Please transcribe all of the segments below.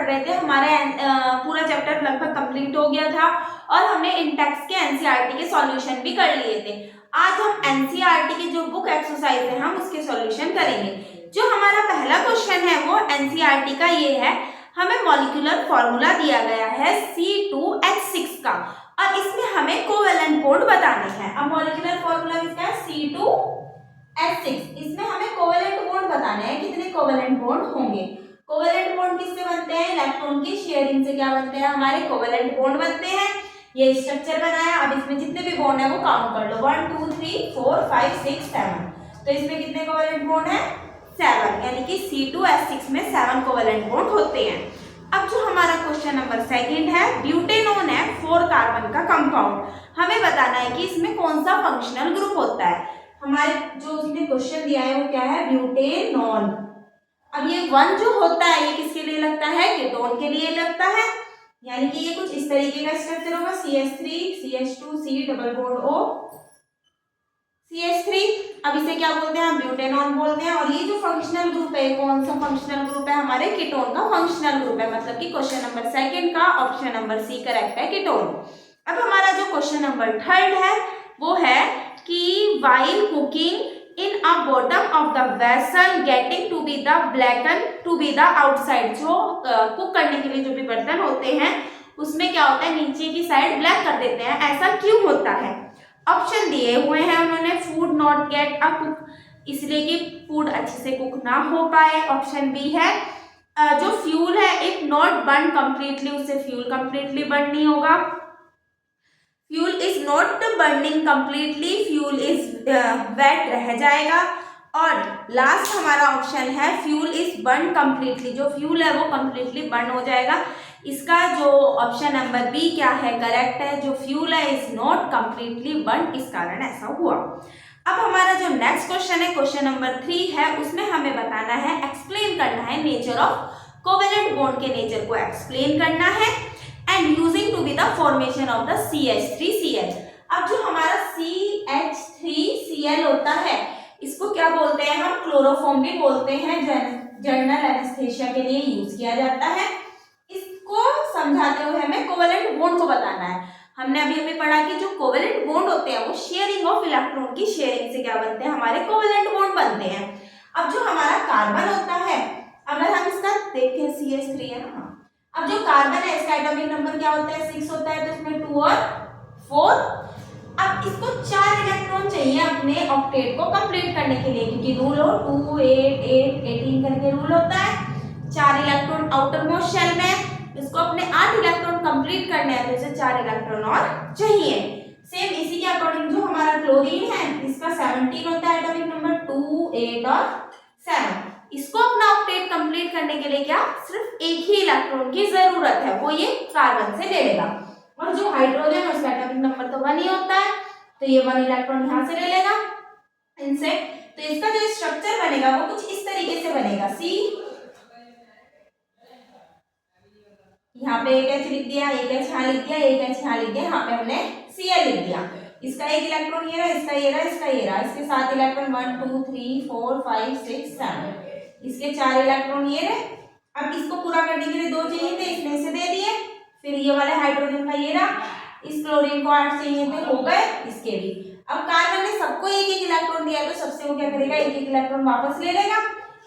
रहे थे, हमारा पूरा चैप्टर लगभग कंप्लीट हो गया था और हमने इन टेक्स्ट के एनसीईआरटी के सॉल्यूशन भी कर लिए थे। आज हम एनसीईआरटी की जो बुक एक्सरसाइज है हम उसके सॉल्यूशन करेंगे। जो हमारा पहला क्वेश्चन है वो एनसीईआरटी का ये है, हमें मॉलिक्यूलर फॉर्मूला दिया गया है C2H6 का और इसमें हमें कोवेलेंट बॉन्ड बताने हैं। अब मॉलिक्यूलर फॉर्मूला किसका है? C2H6। इसमें हमें कोवेलेंट बॉन्ड बताने हैं, कितने कोवेलेंट बॉन्ड होंगे। कोवेलेंट बॉन्ड किससे बनते हैं? इलेक्ट्रॉन की शेयरिंग से क्या बनते हैं? हमारे कोवेलेंट बॉन्ड बनते हैं। ये स्ट्रक्चर बनाया, अब इसमें जितने भी बॉन्ड है वो काउंट कर लो, 1 2 3 4 5 6 7। तो इसमें कितने कोवेलेंट बॉन्ड है? 7, यानी कि C2H6 में 7 कोवेलेंट बॉन्ड होते हैं। अब जो हमारा क्वेश्चन नंबर सेकंड है, ब्यूटेनॉन है 4 कार्बन का कंपाउंड, हमें बताना है कि इसमें कौन सा फंक्शनल ग्रुप होता है। हमारे जो उसने क्वेश्चन दिया है वो क्या है? ब्यूटेनॉन। अब ये 1 जो होता है ये किसके लिए लगता है? कीटोन के लिए लगता है, यानी कि ये कुछ इस तरीके का स्ट्रक्चर होगा, CH3 CH2 C double bond O CH3। अब इसे क्या बोलते हैं? हम ब्यूटेनॉन बोलते हैं। और ये जो फंक्शनल ग्रुप है कौन सा फंक्शनल ग्रुप है? हमारे कीटोन का फंक्शनल ग्रुप है, मतलब कि क्वेश्चन नंबर सेकंड का ऑप्शन नंबर सी करेक्ट है, कीटोन। अब हमारा जो क्वेश्चन नंबर थर्ड है वो है कि while cooking in a bottom of the vessel getting to be the blacken to be the outside. जो कुक करने के लिए जो भी बर्तन होते हैं उसमें क्या होता है? नीचे की साइड ब्लैक कर देते हैं, ऐसा क्यों होता है? ऑप्शन दिए हुए हैं उन्होंने, food not get a cook, इसलिए कि फूड अच्छे से कुक ना हो पाए। ऑप्शन बी है जो फ्यूल है इफ नॉट बर्न कंप्लीटली, उससे फ्यूल कंप्लीटली बर्न नहीं होगा। Fuel is not burning completely, fuel is wet रह जाएगा। और लास्ट हमारा ऑप्शन है फ्यूल इज बर्न कंप्लीटली, जो फ्यूल है वो कंप्लीटली बर्न हो जाएगा। इसका जो ऑप्शन नंबर बी क्या है? करेक्ट है, जो फ्यूल है इज नॉट कंप्लीटली बर्न, इस कारण ऐसा हुआ। अब हमारा जो नेक्स्ट क्वेश्चन है, क्वेश्चन नंबर 3 है, उसमें हमें बताना है, एक्सप्लेन करना है नेचर ऑफ कोवेलेंट बॉन्ड के नेचर को एक्सप्लेन करना है and using to be the formation of the CH3Cl। अब जो हमारा CH3Cl होता है इसको क्या बोलते हैं? हम क्लोरोफॉर्म भी बोलते हैं, जर्नल एनेस्थेसिया के लिए यूज किया जाता है। इसको समझाते हुए हमें कोवेलेंट बॉन्ड को बताना है। हमने अभी पढ़ा कि जो कोवेलेंट बॉन्ड होते हैं वो शेयरिंग ऑफ इलेक्ट्रॉन की शेयरिंग से क्या बनते हैं? हमारे कोवेलेंट बॉन्ड बनते हैं। अब जो हमारा कार्बन होता है, अगर हम इसका देखें CH3 है ना, अब जो कार्बन है इसका एटॉमिक नंबर क्या होता है? 6 होता है, तो इसमें 2 और 4। अब इसको 4 इलेक्ट्रॉन चाहिए अपने ऑक्टेट को कंप्लीट करने के लिए, क्योंकि रूल हो 2 8 8 18 करके रूल होता है। 4 इलेक्ट्रॉन आउटर मोस्ट शेल में, इसको अपने 8 इलेक्ट्रॉन कंप्लीट करने हैं, तो इसे 4 इलेक्ट्रॉन और चाहिए। सेम इसी के अकॉर्डिंग जो हमारा क्लोरीन है इसका 17 होता है एटॉमिक नंबर, 2 8 और 7। इसको अपना ऑक्टेट कंप्लीट करने के लिए क्या? सिर्फ एक ही इलेक्ट्रॉन की जरूरत है, वो ये कार्बन से ले लेगा। और जो हाइड्रोजन है उसका एटॉमिक नंबर तो 1 ही होता है, तो ये 1 इलेक्ट्रॉन यहाँ से ले लेगा इनसे। तो इसका जो स्ट्रक्चर बनेगा वो कुछ इस तरीके से बनेगा, C, यहाँ पे एक H लिख दिया, एक H यहाँ लिख दिया, एक H यहाँ लिख दिया, यहाँ पे हमने Cl लिख दिया। इसका एक इलेक्ट्रॉन ये रहा, इसका ये रहा, इसका ये रहा, इसके 7 इलेक्ट्रॉन 1 2 3 4 5 6 7, इसके 4 इलेक्ट्रॉन ये रहे। अब इसको पूरा करने के लिए 2 चाहिए थे, इसने इसे दे दिए। फिर ये वाले हाइड्रोजन का ये रहा, इस क्लोरीन को 8 चाहिए थे, हो गए इसके भी। अब कार्बन ने सबको एक एक इलेक्ट्रॉन दिया, तो सबसे वो क्या करेगा? एक एक इलेक्ट्रॉन वापस ले लेगा,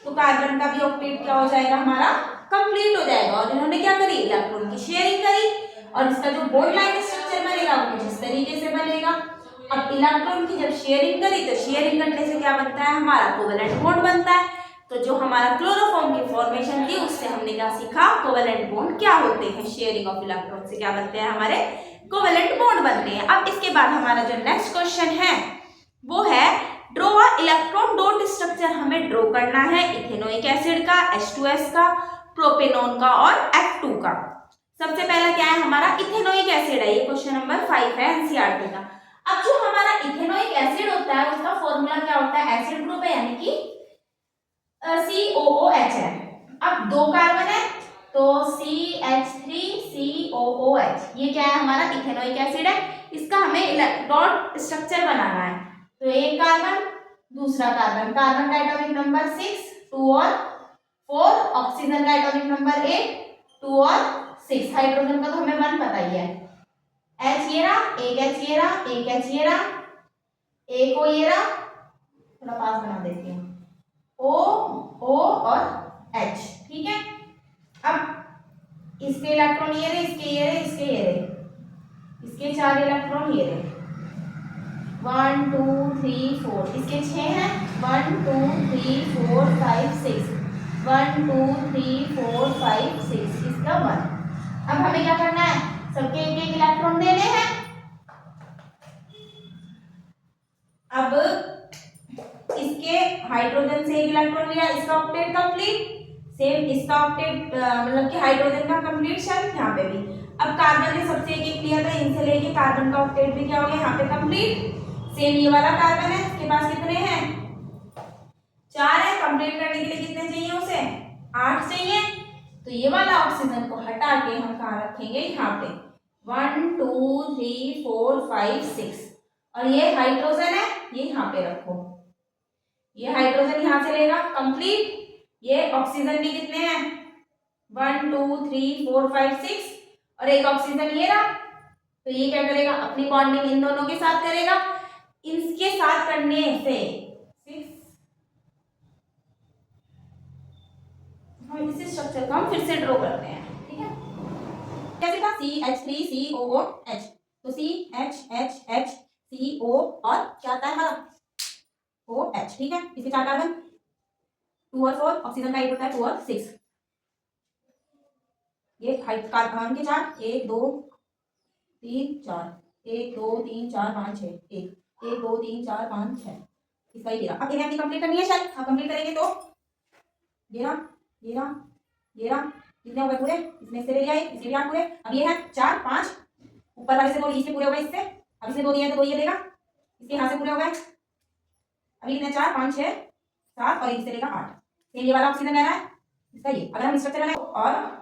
तो कार्बन का भी ऑक्टेट क्या हो जाएगा? हमारा कंप्लीट हो जाएगा। और इन्होंने क्या करी? इलेक्ट्रॉन की शेयरिंग करी, और इसका जो बॉन्ड लाइन स्ट्रक्चर बनेगा वो कुछ इस तरीके से बनेगा। अब इलेक्ट्रॉन की जब शेयरिंग करी तो शेयरिंग करने से क्या बनता है? हमारा कोवेलेंट बॉन्ड बनता है। तो जो हमारा क्लोरोफॉर्म की फॉर्मेशन थी उससे हमने क्या सीखा? कोवेलेंट बॉन्ड क्या होते हैं, शेयरिंग ऑफ इलेक्ट्रॉन से क्या बनते हैं? हमारे कोवेलेंट बॉन्ड बनते हैं। अब इसके बाद हमारा जो नेक्स्ट क्वेश्चन है वो है draw a electron dot structure. हमें ड्रॉ करना है इथेनोइक एसिड का, H2S का, प्रोपेनॉन का और F2 का। सबसे पहला क्या है? हमारा इथेनोइक एसिड है, ये क्वेश्चन नंबर 5 है एनसीईआरटी का। अब जो हमारा इथेनोइक एसिड होता है उसका फॉर्मूला क्या होता है? एसिड ग्रुप है, यानी कि COOH है। अब 2 कार्बन है तो CH3COOH, ये क्या है? हमारा इथेनोइक एसिड है। इसका हमें डॉट स्ट्रक्चर बनाना है, तो एक कार्बन, दूसरा कार्बन, कार्बन का एटॉमिक नंबर 6, 2 और 4, ऑक्सीजन का एटॉमिक नंबर 8, 2 और 6। हाइड्रोजन का तो हमें 1 पता ही है। H ये रहा, एक H ये रहा, एक H ये रहा, एक O ये रहा, थोड़ा पास बना देती हूँ, O और H, ठीक है। अब इसके इलेक्ट्रॉन ये रहे, इसके ये रहे, इसके ये रहे, इसके 4 इलेक्ट्रॉन ये रहे, 1 2 3 4, इसके 6 हैं, 1 2 3 4 5 6, 1 2 3 4 5 6, इसका 1। अब हमें क्या करना है, सबके एक एक इलेक्ट्रॉन देने हैं। अब इसके हाइड्रोजन से एक इलेक्ट्रॉन लिया, इसका ऑक्टेट कंप्लीट, सेम इसका ऑक्टेट मतलब कि हाइड्रोजन का कंप्लीशन यहाँ पे भी। अब कार्बन ने सबसे एक एक लिया था, इनसे लेके कार्बन का ऑक्टेट भी क्या हो गया यहाँ पे कंप्लीट। सेम ये वाला कार्बन है, इसके पास कितने हैं, 4 है, कंप्लीट करने के लिए कितने चाहिए उसे, 8 चाहिए। तो ये वाला ऑक्सीजन को हटा के हम कहाँ रखेंगे, यहाँ पे 1 2 3 4 5 6, और ये हाइड्रोजन है, ये यहाँ पे रखो। ये हाइड्रोजन यहाँ से लेगा कंप्लीट, ये ऑक्सीजन भी कितने हैं, 1 2 3 4 5 6, और एक ऑक्सीजन ये रहा। तो ये क्या करेगा, अपनी बॉन्डिंग इन दोनों के साथ करेगा, इनके साथ करने से 6, हम इसी स्ट्रक्चर को हम फिर से ड्रॉ करते हैं, ठीक है। कैसे था, CH3COOH, तो CHHHCO और क्या आता है हमारा OH, ठीक है। इसके 4 कार्बन, 2 और 4, ऑक्सीजन का 8 होता है, 2 और 6, ये कार्बन के 4, 1 2 3 4, 1 2 3 4 5 6, 1 2 3 4 5 6, इसका ही 13। अब इन्हें अपनी कंप्लीट करनी है शायद, आप कंप्लीट करेंगे तो ये रहा, ये रहा, ये रहा, कितने हो गए पूरे, इसमें से ले लिया, इसके भी 8 पूरे। अब ये है 4 5, ऊपर वाले से 2 इससे पूरे हो गए, इससे अब इससे 2 दिया है तो 2 ये देगा, इसके यहाँ से पूरे हो गए। अभी कितने 4 5 6 7, और इससे लेगा 8। सेम ये वाला ऑक्सीजन ले रहा है, इसका ये, अगर हम स्ट्रक्चर बनाए और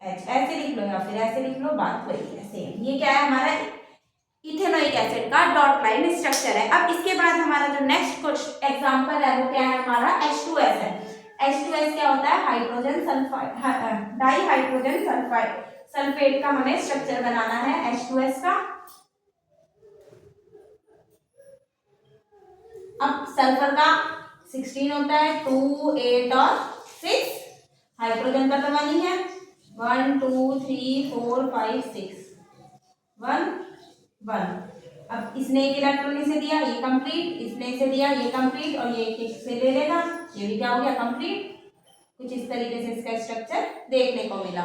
H ऐसे लिख लो या फिर ऐसे लिख लो, बात वही है सेम। ये क्या है हमारा इथेनोइक एसिड का डॉट लाइन स्ट्रक्चर है। अब इसके बाद हमारा जो नेक्स्ट एग्जांपल है वो क्या है हमारा H2S है। H2S क्या होता है, hydrogen sulphide, di hydrogen sulphate का हमें स्ट्रक्चर बनाना है H2S का। अब सल्फर का 16 होता है, 2 8 और 6, हाइड्रोजन का तो 1 ही है, 1 2 3 4 5 6, 1 1। अब इसने एक इलेक्ट्रॉन इसे दिया, ये कंप्लीट, इसने इसे दिया, ये कंप्लीट, और ये एक से ले लेगा, ये भी क्या हो गया कंप्लीट। कुछ इस तरीके से इसका स्ट्रक्चर देखने को मिला।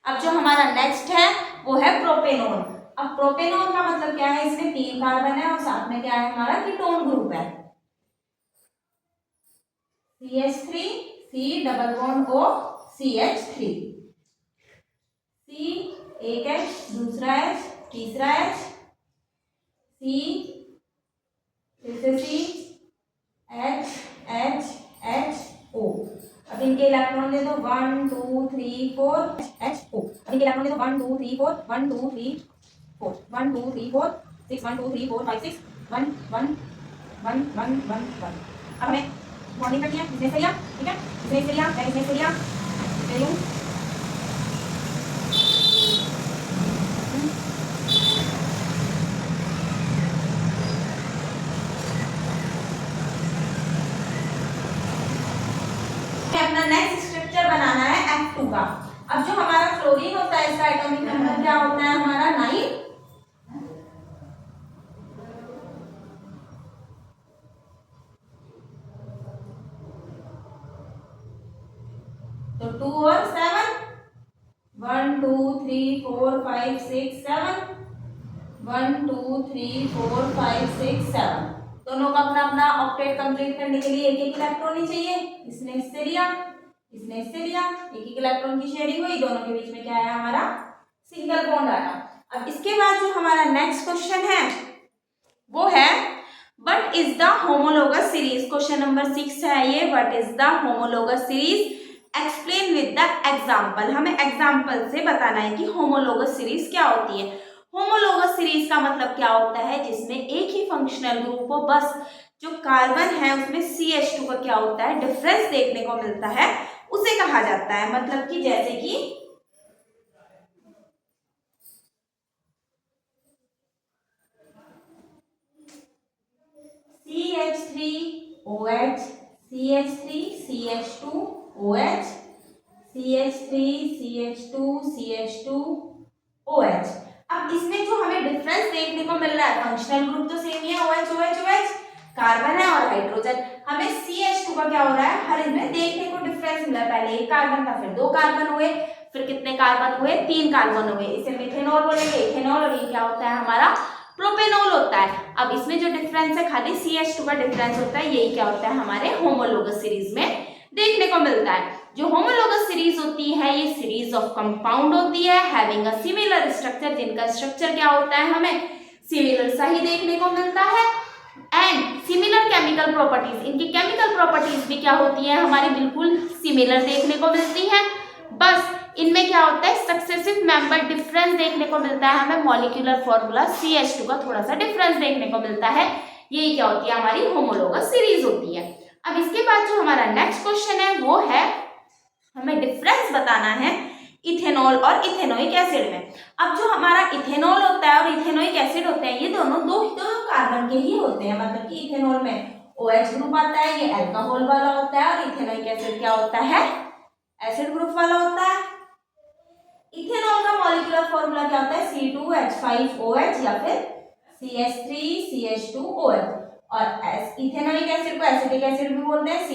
अब जो हमारा नेक्स्ट है वो है प्रोपेनॉन। अब प्रोपेनॉन का मतलब क्या है, इसमें 3 कार्बन है और साथ में क्या है हमारा कीटोन ग्रुप है, CH3 C double bond O CH3, C एक H, दूसरा H, तीसरा H, C फिर से C, H H H O। अब इनके इलेक्ट्रॉन दे दो 1 2 3 4 H O। अब इनके इलेक्ट्रॉन दे दो 1 2 3 4 1 2 3 4 1 2 3 4 6 1 2 3 4 5 6 1 1 1 1 1 1। अब हमें बॉन्डिंग करनी है, इसमें से लिया, ठीक है, इसमें से लिया, इसमें से लिया, अपना नेक्स्ट स्ट्रक्चर बनाना है F2 का। अब जो हमारा फ्लोरीन होता है इसका एटॉमिक नंबर क्या होता है हमारा 9। तो 2 और 7, 1 2 3 4 5 6 7, 1 2 3 4 5 6 7। दोनों का अपना अपना ऑक्टेट कंप्लीट करने के लिए एक एक इलेक्ट्रॉन ही चाहिए। इसने इससे लिया, इसने इससे लिया, एक एक इलेक्ट्रॉन की शेयरिंग हुई, दोनों के बीच में क्या आया हमारा सिंगल बॉन्ड आया। अब इसके बाद जो हमारा नेक्स्ट क्वेश्चन है वो है what is the homologous series. Question number 6 है ये, what is the homologous series, explain with the example. हमें एग्जाम्पल से बताना है कि होमोलोगस सीरीज क्या होती है। होमोलोगस सीरीज का मतलब क्या होता है, जिसमें एक ही फंक्शनल ग्रुप हो, बस जो कार्बन है उसमें CH2 का क्या होता है डिफरेंस देखने को मिलता है, उसे कहा जाता है। मतलब कि जैसे कि CH2OH, CH3 CH2 CH2OH। अब इसमें जो हमें डिफरेंस देखने को मिल रहा है, फंक्शनल ग्रुप तो सेम ही है, OH OH OH, कार्बन है और हाइड्रोजन। हमें CH2 का क्या हो रहा है, हर इसमें देखने को डिफरेंस मिला। पहले एक कार्बन था, फिर दो कार्बन हुए, फिर कितने कार्बन हुए, तीन कार्बन हुए। इसे मिथेनॉल बोलेंगे, इथेनॉल, और ये क्या होता है हमारा प्रोपेनॉल होता है। अब इसमें जो डिफरेंस है खाली CH2 का डिफरेंस होता है, यही क्या होता है हमारे होमोलोगस सीरीज में देखने को मिलता है। जो होमोलोगस सीरीज होती है ये सीरीज ऑफ कंपाउंड होती है हैविंग अ सिमिलर स्ट्रक्चर, जिनका स्ट्रक्चर क्या होता है हमें सिमिलर सा ही देखने को मिलता है, एंड सिमिलर केमिकल प्रॉपर्टीज, इनकी केमिकल प्रॉपर्टीज भी क्या होती है हमारी बिल्कुल सिमिलर देखने को मिलती है। बस इनमें क्या होता है सक्सेसिव मेंबर डिफरेंस देखने को मिलता है हमें, मॉलिक्यूलर फॉर्मूला CH2 का थोड़ा सा डिफरेंस देखने को मिलता है। यही क्या होती है हमारी होमोलोगस सीरीज होती है। अब इसके बाद जो हमारा नेक्स्ट क्वेश्चन है वो है हमें डिफरेंस बताना है इथेनॉल और इथेनोइक एसिड में। अब जो हमारा इथेनॉल होता है और इथेनोइक एसिड होते हैं, ये दोनों दो कार्बन के ही होते हैं, मतलब कि इथेनॉल में OH ग्रुप आता है, ये अल्कोहल वाला होता है, और इथेनोइक एसिड क्या होता है एसिड ग्रुप वाला होता है। इथेनॉल का मॉलिक्यूलर फॉर्मूला क्या होता है C2H5OH या फिर CH3CH2OH, और इथेनोइक एसिड को एसिटिक एसिड भी बोलते हैं,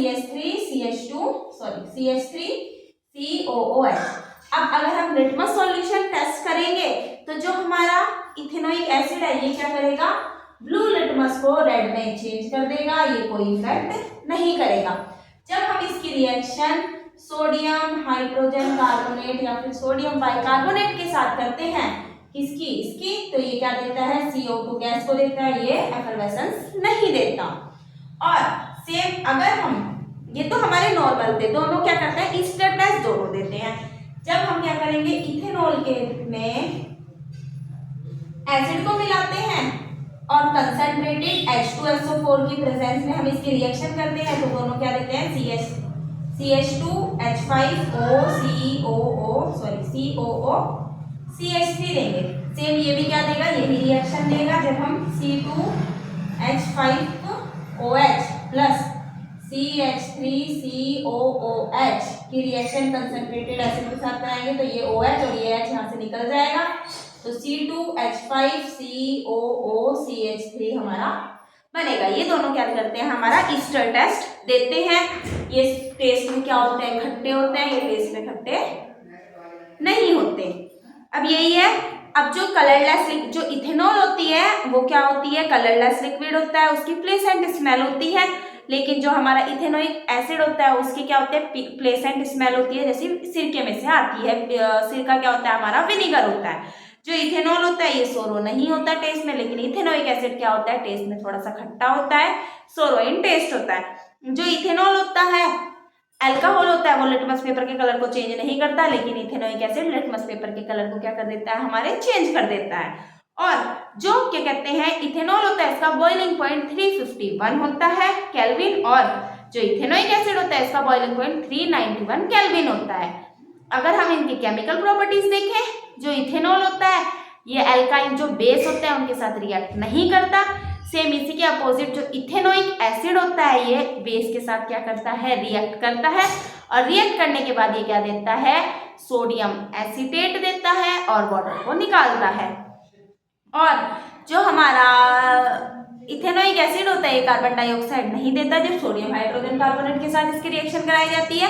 CH3COOH। अब अगर हम लिटमस सॉल्यूशन टेस्ट करेंगे तो जो हमारा इथेनोइक एसिड है ये क्या करेगा, ब्लू लिटमस को रेड में चेंज कर देगा, ये कोई इफेक्ट नहीं करेगा। जब हम इसकी रिएक्शन सोडियम हाइड्रोजन कार्बोनेट या फिर सोडियम बाइकार्बोनेट के साथ करते हैं, किसकी इसकी, तो ये क्या देता है CO2 गैस को देता है, ये एफरवेसेंस नहीं देता। और सेम अगर हम, ये तो हमारे नॉर्मल थे, दोनों क्या करते हैं ईस्टर टेस्ट दोनों देते हैं। जब हम क्या करेंगे इथेनॉल के में एसिड को मिलाते हैं और कंसंट्रेटेड H2SO4 की प्रेजेंस में हम इसकी रिएक्शन करते हैं, तो दोनों क्या देते हैं CH2H5COO देंगे। सेम ये भी क्या देगा, ये भी रिएक्शन देगा। जब हम C2H5OH प्लस CH3COOH की रिएक्शन कंसंट्रेटेड एसिड के साथ कराएंगे तो ये OH और ये H यहाँ से निकल जाएगा, तो C2H5COOCH3 हमारा बनेगा। ये दोनों क्या करते हैं हमारा ईस्टर टेस्ट देते हैं। ये टेस्ट में क्या होते हैं खट्टे होते हैं, ये टेस्ट में खट्टे नहीं होते। अब यही है, अब जो कलरलेस जो इथेनॉल होती है वो क्या होती है कलरलेस लिक्विड होता है, उसकी प्लेसेंट स्मेल होती है। लेकिन जो हमारा इथेनोइक एसिड होता है उसकी क्या होते हैं प्लेसेंट स्मेल होती है, जैसे सिरके में से आती है। सिरका क्या होता है हमारा विनेगर होता है। जो इथेनॉल होता है ये सोरो नहीं होता टेस्ट में, लेकिन इथेनोइक एसिड क्या होता है टेस्ट में थोड़ा सा खट्टा होता है, सोरो इन टेस्ट होता है। जो इथेनॉल होता है अल्कोहल होता है वो लिटमस पेपर के कलर को चेंज नहीं करता, लेकिन इथेनोइक एसिड लिटमस पेपर के कलर को क्या कर देता है हमारे चेंज कर देता है। और जो क्या कहते हैं इथेनॉल होता है इसका बॉइलिंग पॉइंट 351 होता है केल्विन, और जो इथेनोइक एसिड होता है इसका बॉइलिंग पॉइंट 391 केल्विन होता है। अगर हम इनकी केमिकल प्रॉपर्टीज देखें, जो इथेनॉल होता है ये अल्काइन जो बेस होते हैं उनके साथ रिएक्ट नहीं करता। सेम इसी के अपोजिट जो इथेनोइक एसिड होता है ये बेस के साथ क्या करता है रिएक्ट करता है, और रिएक्ट करने के बाद ये क्या देता है सोडियम एसीटेट देता है और वाटर को निकालता है। और जो हमारा इथेनोइक एसिड होता है ये कार्बन डाइऑक्साइड नहीं देता जब सोडियम हाइड्रोजन कार्बोनेट के साथ इसकी रिएक्शन कराई जाती है।